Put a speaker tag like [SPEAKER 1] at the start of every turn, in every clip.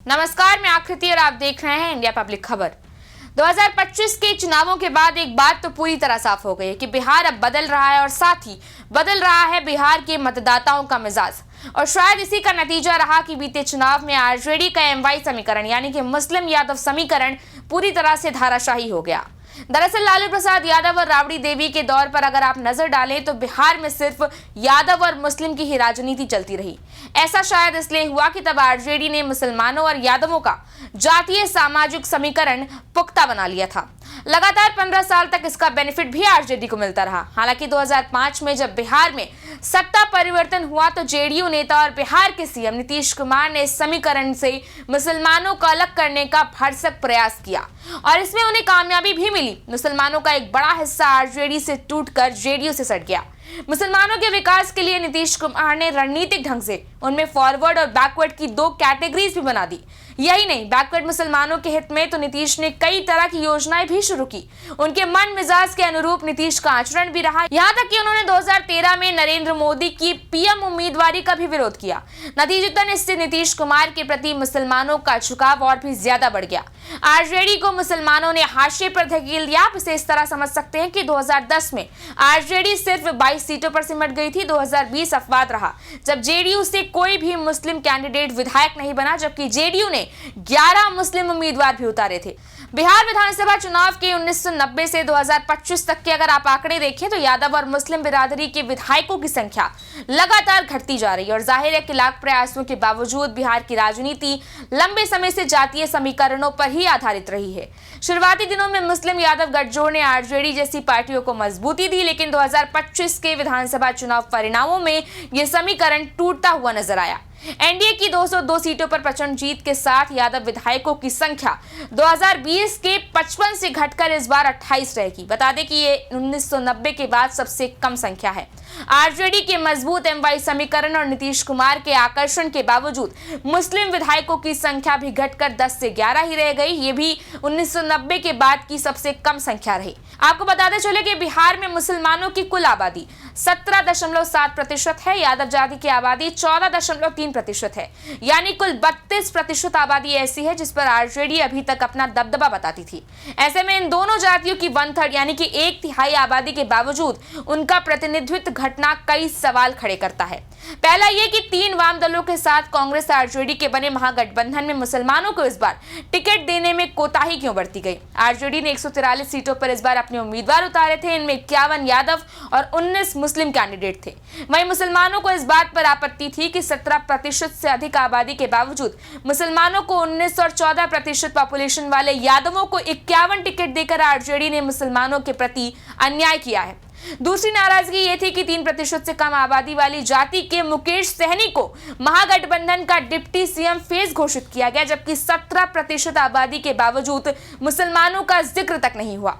[SPEAKER 1] नमस्कार, मैं आकृति और आप देख रहे हैं इंडिया पब्लिक खबर। 2025 के चुनावों के बाद एक बात तो पूरी तरह साफ हो गई है कि बिहार अब बदल रहा है और साथ ही बदल रहा है बिहार के मतदाताओं का मिजाज। और शायद इसी का नतीजा रहा कि बीते चुनाव में आरजेडी का एमवाई समीकरण यानी कि मुस्लिम यादव समीकरण पूरी तरह से धाराशाही हो गया। दरअसल लालू प्रसाद यादव और राबड़ी देवी के दौर पर अगर आप नजर डालें तो बिहार में सिर्फ यादव और मुस्लिम की ही राजनीति चलती रही। ऐसा शायद इसलिए हुआ कि तब आरजेडी ने मुसलमानों और यादवों का जातीय सामाजिक समीकरण पुख्ता बना लिया था। लगातार 15 साल तक इसका बेनिफिट भी आरजेडी को मिलता रहा। हालांकि 2005 में जब बिहार में सत्ता परिवर्तन हुआ तो जेडीयू नेता और बिहार के सीएम नीतीश कुमार ने इस समीकरण से मुसलमानों को अलग करने का भरसक प्रयास किया और इसमें उन्हें कामयाबी भी मिली। मुसलमानों का एक बड़ा हिस्सा आरजेडी से टूटकर जेडीयू से सट गया। मुसलमानों के विकास के लिए नीतीश कुमार ने रणनीतिक ढंग से उनमें फॉरवर्ड और बैकवर्ड की दो कैटेगरीज भी बना दी। यही नहीं, बैकवर्ड मुसलमानों के हित में तो नीतीश ने कई तरह की योजनाएं भी शुरू की। उनके मन मिजाज के अनुरूप नीतीश का आचरण भी रहा। यहाँ तक कि उन्होंने 2013 में नरेंद्र मोदी की पीएम उम्मीदवारी का भी विरोध किया। नतीजतन इससे नीतीश कुमार के प्रति मुसलमानों का झुकाव और भी ज्यादा बढ़ गया। आरजेडी को मुसलमानों ने हाशिए पर धकेल दिया। आप इसे इस तरह समझ सकते हैं कि 2010 में आरजेडी सिर्फ 22 सीटों पर सिमट गई थी। 2020 अपवाद रहा जब जेडीयू से कोई भी मुस्लिम कैंडिडेट विधायक नहीं बना, जबकि जेडीयू ने 11 मुस्लिम उम्मीदवार भी उतारे थे। बिहार विधानसभा चुनाव के 1990 से 2025 तक के अगर आप आंकड़े देखें तो यादव और मुस्लिम बिरादरी के विधायकों की संख्या लगातार घटती जा रही है और जाहिर है कि लाख प्रयासों के बावजूद बिहार की राजनीति लंबे समय से जातीय समीकरणों पर ही आधारित रही है। शुरुआती दिनों में मुस्लिम यादव गठजोड़ ने आरजेडी जैसी पार्टियों को मजबूती दी, लेकिन 2025 के विधानसभा चुनाव परिणामों में यह समीकरण टूटता हुआ नजर आया। एनडीए की 202 सीटों पर प्रचंड जीत के साथ यादव विधायकों की संख्या 2020 के 55 से घटकर इस बार 28 रहेगी। बता दें कि ये 1990 के बाद सबसे कम संख्या है। आरजेडी के मजबूत एमवाई समीकरण और नीतीश कुमार के आकर्षण के बावजूद मुस्लिम विधायकों की संख्या भी घटकर 10 से 11 ही रह गई। ये भी 1990 के बाद की सबसे कम संख्या रही। आपको बताते चले कि बिहार में मुसलमानों की कुल आबादी 17.7% है। यादव जाति की आबादी 14.3% है, यानी कुल 32% आबादी ऐसी है जिस पर आरजेडी अभी तक अपना दबदबा बताती थी। ऐसे में इन दोनों जातियों की 1/3 यानी कि 1/3 आबादी के बावजूद उनका प्रतिनिधित्व घटना कई सवाल खड़े करता है। पहला यह कि 3 वाम दलों के साथ कांग्रेस आरजेडी के बने महागठबंधन में मुसलमानों को इस बार टिकट देने में कोताही क्यों बरती गई। आरजेडी ने 143 सीटों पर इस बार अपने उम्मीदवार उतारे थे। इनमें 51 यादव और 19 मुस्लिम कैंडिडेट थे। वहीं मुसलमानों को इस बात पर आपत्ति थी कि 17% से अधिक आबादी के बावजूद मुसलमानों को 19 और 14% पॉपुलेशन वाले यादवों को 51 टिकट देकर आरजेडी ने मुसलमानों के प्रति अन्याय किया है। दूसरी नाराजगी ये थी कि 3% से कम आबादी वाली जाति के मुकेश सहनी को महागठबंधन का डिप्टी सीएम फेस घोषित किया गया, जबकि 17% आबादी के बावजूद मुसलमानों का जिक्र तक नहीं हुआ।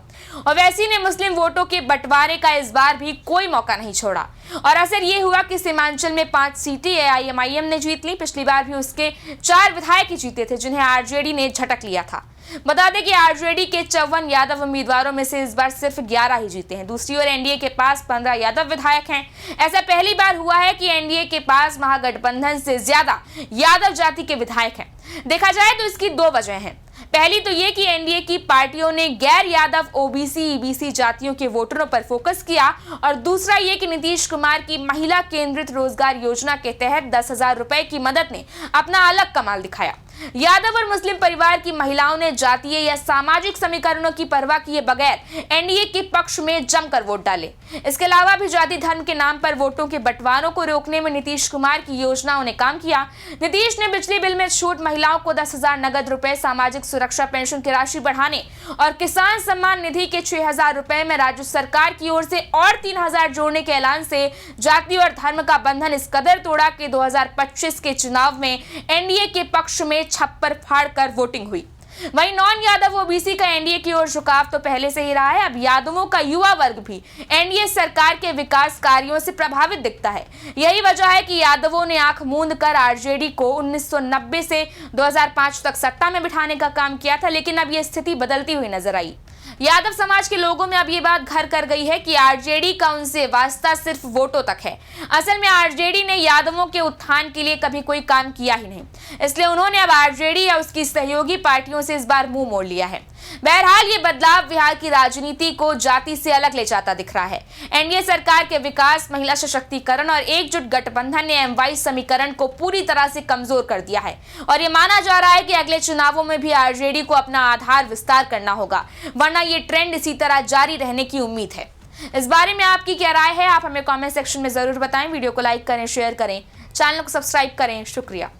[SPEAKER 1] ओवैसी ने मुस्लिम वोटों के बंटवारे का इस बार भी कोई मौका नहीं छोड़ा और असर ये हुआ कि सीमांचल में 5 सीटें एआईएमआईएम ने जीत ली। पिछली बार भी उसके 4 विधायक ही जीते थे जिन्हें आरजेडी ने झटक लिया था। बता दें कि आरजेडी के 54 यादव उम्मीदवारों में से इस बार सिर्फ 11 ही जीते हैं। दूसरी ओर एनडीए के पास 15 यादव विधायक हैं। ऐसा पहली बार हुआ है कि एनडीए के पास महागठबंधन से ज्यादा यादव जाति के विधायक हैं। देखा जाए तो इसकी 2 वजह हैं। पहली तो ये कि एनडीए की पार्टियों ने गैर यादव ओबीसी ईबीसी जातियों के वोटरों पर फोकस किया और दूसरा ये कि नीतीश कुमार की महिला केंद्रित रोजगार योजना के तहत 10,000 रुपए की मदद ने अपना अलग कमाल दिखाया। यादव और मुस्लिम परिवार की महिलाओं ने जातीय या सामाजिक समीकरणों की परवाह किए बगैर एनडीए के पक्ष में जमकर वोट डाले। इसके अलावा भी जाति धर्म के नाम पर वोटों के बंटवारों को रोकने में नीतीश कुमार की योजनाओं ने काम किया। नीतीश ने बिजली बिल में छूट, महिलाओं को 10,000 नगद रुपए, सामाजिक सुरक्षा पेंशन की राशि बढ़ाने और किसान सम्मान निधि के 6,000 रुपए में राज्य सरकार की ओर से और 3,000 जोड़ने के ऐलान से जाति और धर्म का बंधन इस कदर तोड़ा कि 2025 के चुनाव में एनडीए के पक्ष में छप्पर फाड़कर वोटिंग हुई। वहीं नॉन यादव ओबीसी का एनडीए की ओर झुकाव तो पहले से ही रहा है। अब यादवों का युवा वर्ग भी एनडीए सरकार के विकास कार्यों से प्रभावित दिखता है। यही वजह है कि यादवों ने आंख मूंद कर आरजेडी को 1990 से 2005 तक सत्ता में बिठाने का काम किया था, लेकिन अब यह स्थिति बदलती हुई नजर आई। यादव समाज के लोगों में अब ये बात घर कर गई है कि आरजेडी का उनसे वास्ता सिर्फ वोटों तक है। असल में आरजेडी ने यादवों के उत्थान के लिए कभी कोई काम किया ही नहीं, इसलिए उन्होंने अब आरजेडी या उसकी सहयोगी पार्टियों से इस बार मुंह मोड़ लिया है। बहरहाल ये बदलाव बिहार की राजनीति को जाति से अलग ले जाता दिख रहा है। एनडीए सरकार के विकास, महिला सशक्तिकरण और एकजुट गठबंधन ने एम-वाई समीकरण को पूरी तरह से कमजोर कर दिया है और ये माना जा रहा है कि अगले चुनावों में भी आरजेडी को अपना आधार विस्तार करना होगा, वरना ये ट्रेंड इसी तरह जारी रहने की उम्मीद है। इस बारे में आपकी क्या राय है, आप हमें कमेंट सेक्शन में जरूर बताएं। वीडियो को लाइक करें, शेयर करें, चैनल को सब्सक्राइब करें। शुक्रिया।